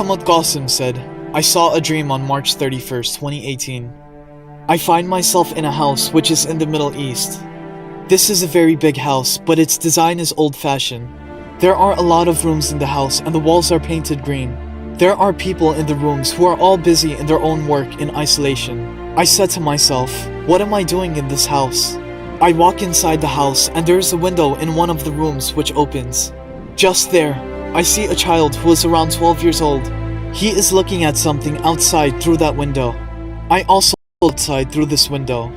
محمد Qasem said, I saw a dream on March 31st, 2018. I find myself in a house which is in the Middle East. This is a very big house, but its design is old-fashioned. There are a lot of rooms in the house and the walls are painted green. There are people in the rooms who are all busy in their own work in isolation. I said to myself, what am I doing in this house? I walk inside the house and there is a window in one of the rooms which opens. Just there, I see a child who is around 12 years old. He is looking at something outside through that window. I also look outside through this window.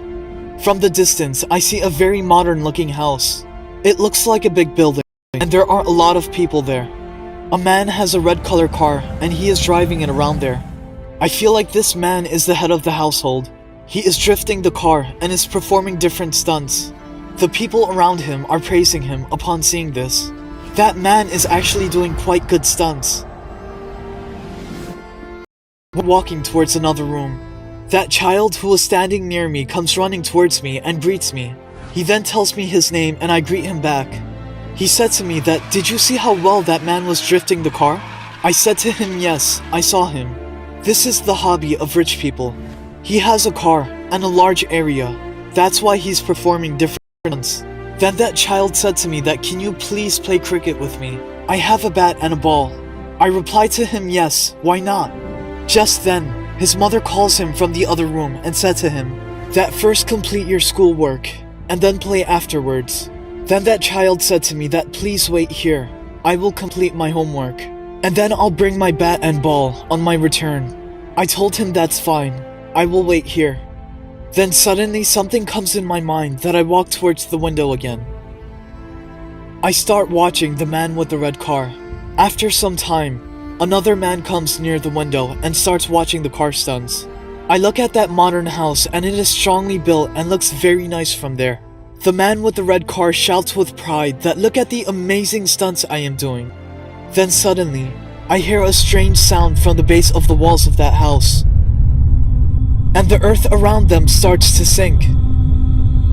From the distance, I see a very modern looking house. It looks like a big building, and there are a lot of people there. A man has a red color car, and he is driving it around there. I feel like this man is the head of the household. He is drifting the car and is performing different stunts. The people around him are praising him upon seeing this. That man is actually doing quite good stunts. We're walking towards another room. That child who was standing near me comes running towards me and greets me. He then tells me his name and I greet him back. He said to me that, did you see how well that man was drifting the car? I said to him, yes, I saw him. This is the hobby of rich people. He has a car and a large area. That's why he's performing different stunts. Then that child said to me that, can you please play cricket with me? I have a bat and a ball. I replied to him, yes, why not? Just then, his mother calls him from the other room and said to him that first complete your schoolwork and then play afterwards. Then that child said to me that please wait here. I will complete my homework and then I'll bring my bat and ball on my return. I told him that's fine. I will wait here. Then suddenly something comes in my mind that I walk towards the window again. I start watching the man with the red car. After some time, another man comes near the window and starts watching the car stunts. I look at that modern house and it is strongly built and looks very nice from there. The man with the red car shouts with pride that look at the amazing stunts I am doing. Then suddenly, I hear a strange sound from the base of the walls of that house. And the earth around them starts to sink.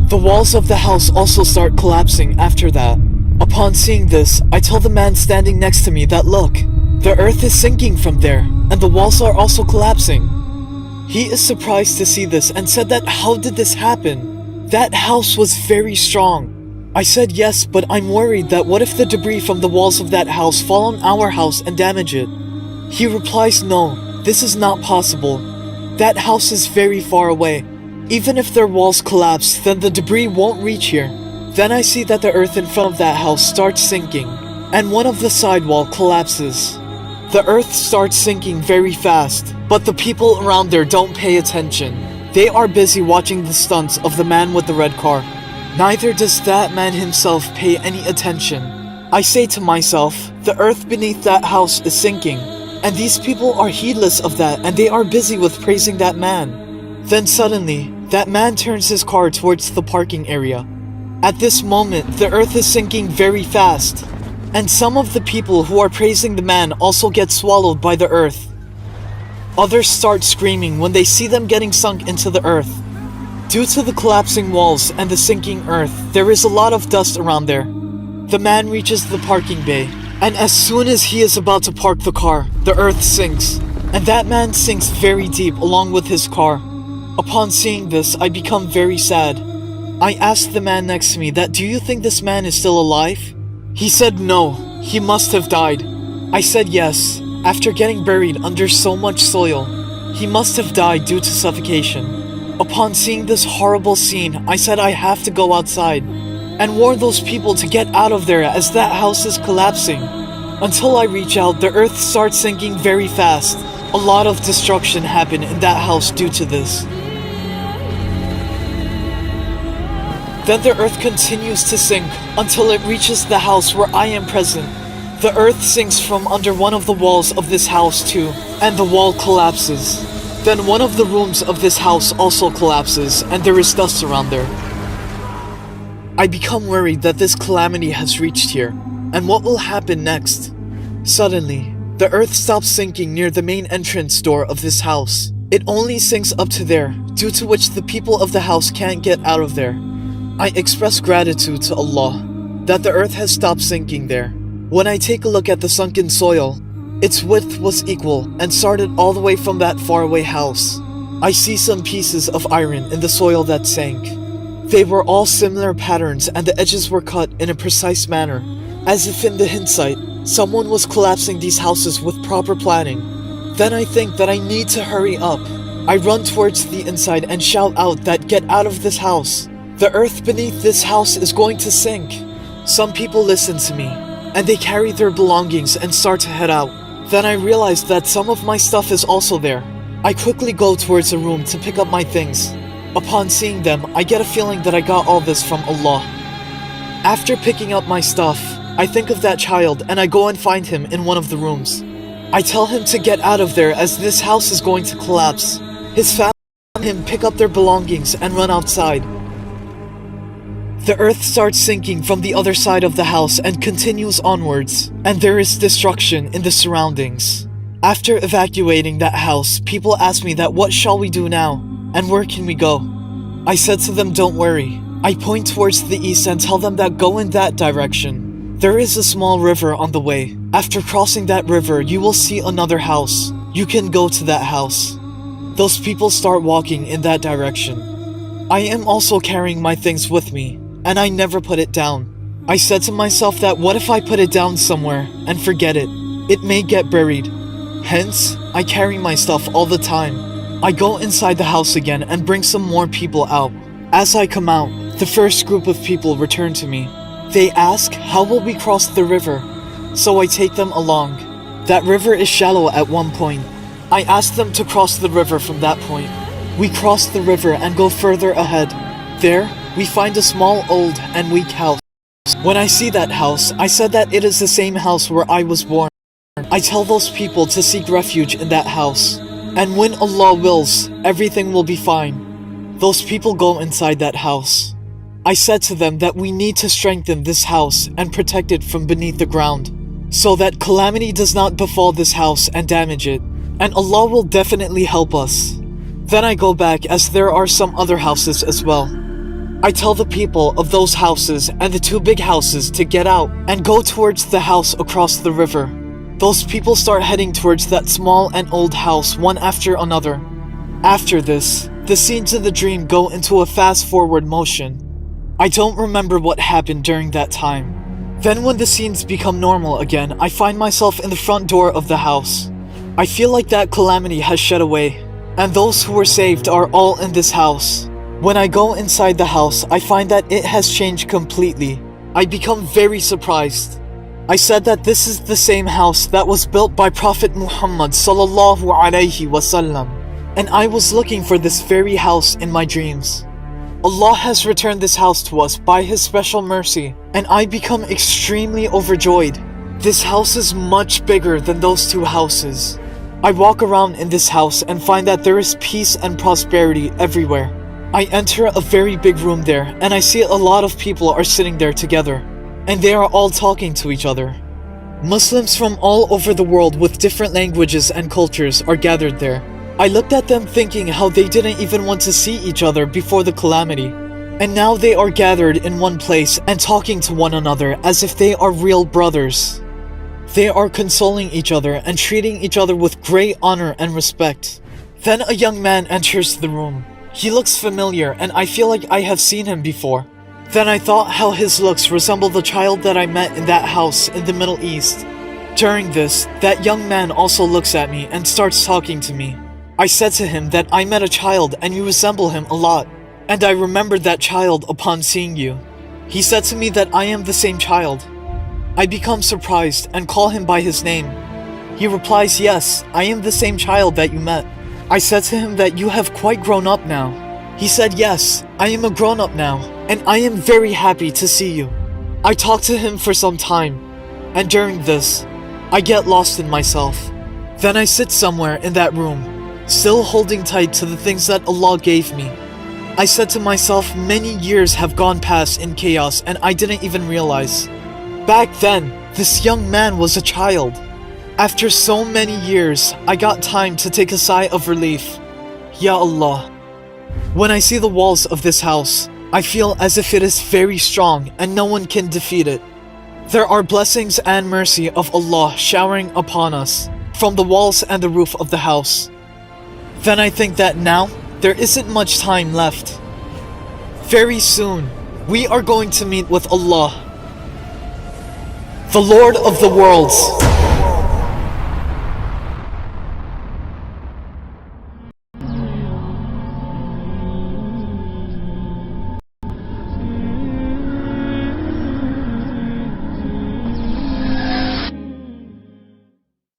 The walls of the house also start collapsing after that. Upon seeing this, I tell the man standing next to me that look, the earth is sinking from there, and the walls are also collapsing. He is surprised to see this and said that how did this happen? That house was very strong. I said yes, but I'm worried that what if the debris from the walls of that house fall on our house and damage it? He replies, no, this is not possible. That house is very far away. Even if their walls collapse, then the debris won't reach here. Then I see that the earth in front of that house starts sinking, and one of the side wall collapses. The earth starts sinking very fast, but the people around there don't pay attention. They are busy watching the stunts of the man with the red car. Neither does that man himself pay any attention. I say to myself, the earth beneath that house is sinking, and these people are heedless of that and they are busy with praising that man. Then suddenly, that man turns his car towards the parking area. At this moment, the earth is sinking very fast, and some of the people who are praising the man also get swallowed by the earth. Others start screaming when they see them getting sunk into the earth. Due to the collapsing walls and the sinking earth, there is a lot of dust around there. The man reaches the parking bay, and as soon as he is about to park the car, the earth sinks, and that man sinks very deep along with his car. Upon seeing this, I become very sad. I asked the man next to me that, do you think this man is still alive? He said no, he must have died. I said yes, after getting buried under so much soil, he must have died due to suffocation. Upon seeing this horrible scene, I said I have to go outside and warn those people to get out of there as that house is collapsing. Until I reach out, the earth starts sinking very fast. A lot of destruction happened in that house due to this. Then the earth continues to sink until it reaches the house where I am present. The earth sinks from under one of the walls of this house too, and the wall collapses. Then one of the rooms of this house also collapses, and there is dust around there. I become worried that this calamity has reached here, and what will happen next? Suddenly, the earth stops sinking near the main entrance door of this house. It only sinks up to there, due to which the people of the house can't get out of there. I express gratitude to Allah that the earth has stopped sinking there. When I take a look at the sunken soil, Its width was equal and started all the way from that faraway house. I see some pieces of iron in the soil that sank. They were all similar patterns and the edges were cut in a precise manner, as if in the hindsight, someone was collapsing these houses with proper planning. Then I think that I need to hurry up. I run towards the inside and shout out that get out of this house. The earth beneath this house is going to sink. Some people listen to me, and they carry their belongings and start to head out. Then I realize that some of my stuff is also there. I quickly go towards a room to pick up my things. Upon seeing them, I get a feeling that I got all this from Allah. After picking up my stuff, I think of that child and I go and find him in one of the rooms. I tell him to get out of there as this house is going to collapse. His family and him pick up their belongings and run outside. The earth starts sinking from the other side of the house and continues onwards, and there is destruction in the surroundings. After evacuating that house, people ask me that what shall we do now, and where can we go? I said to them, don't worry. I point towards the east and tell them that go in that direction. There is a small river on the way. After crossing that river, you will see another house. You can go to that house. Those people start walking in that direction. I am also carrying my things with me, and I never put it down. I said to myself that what if I put it down somewhere and forget it? It may get buried. Hence, I carry my stuff all the time. I go inside the house again and bring some more people out. As I come out, the first group of people return to me. They ask, how will we cross the river? So I take them along. That river is shallow at one point. I ask them to cross the river from that point. We cross the river and go further ahead. There, we find a small, old, and weak house. When I see that house, I said that it is the same house where I was born. I tell those people to seek refuge in that house. And when Allah wills, everything will be fine. Those people go inside that house. I said to them that we need to strengthen this house and protect it from beneath the ground, so that calamity does not befall this house and damage it. And Allah will definitely help us. Then I go back as there are some other houses as well. I tell the people of those houses and the two big houses to get out and go towards the house across the river. Those people start heading towards that small and old house one after another. After this, the scenes in the dream go into a fast forward motion. I don't remember what happened during that time. Then when the scenes become normal again, I find myself in the front door of the house. I feel like that calamity has shed away, and those who were saved are all in this house. When I go inside the house, I find that it has changed completely. I become very surprised. I said that this is the same house that was built by Prophet Muhammad sallallahu alaihi wasallam, and I was looking for this very house in my dreams. Allah has returned this house to us by His special mercy, and I become extremely overjoyed. This house is much bigger than those two houses. I walk around in this house and find that there is peace and prosperity everywhere. I enter a very big room there and I see a lot of people are sitting there together, and they are all talking to each other. Muslims from all over the world with different languages and cultures are gathered there. I looked at them thinking how they didn't even want to see each other before the calamity, and now they are gathered in one place and talking to one another as if they are real brothers. They are consoling each other and treating each other with great honor and respect. Then a young man enters the room. He looks familiar and I feel like I have seen him before. Then I thought how his looks resemble the child that I met in that house in the Middle East. During this, that young man also looks at me and starts talking to me. I said to him that I met a child and you resemble him a lot, and I remembered that child upon seeing you. He said to me that I am the same child. I become surprised and call him by his name. He replies, yes, I am the same child that you met. I said to him that you have quite grown up now. He said, yes, I am a grown up now, and I am very happy to see you. I talked to him for some time, and during this, I get lost in myself. Then I sit somewhere in that room, still holding tight to the things that Allah gave me. I said to myself, many years have gone past in chaos and I didn't even realize. Back then, this young man was a child. After so many years, I got time to take a sigh of relief. Ya Allah. When I see the walls of this house, I feel as if it is very strong and no one can defeat it. There are blessings and mercy of Allah showering upon us. from the walls and the roof of the house. Then I think that now there isn't much time left. Very soon, we are going to meet with Allah, the Lord of the worlds.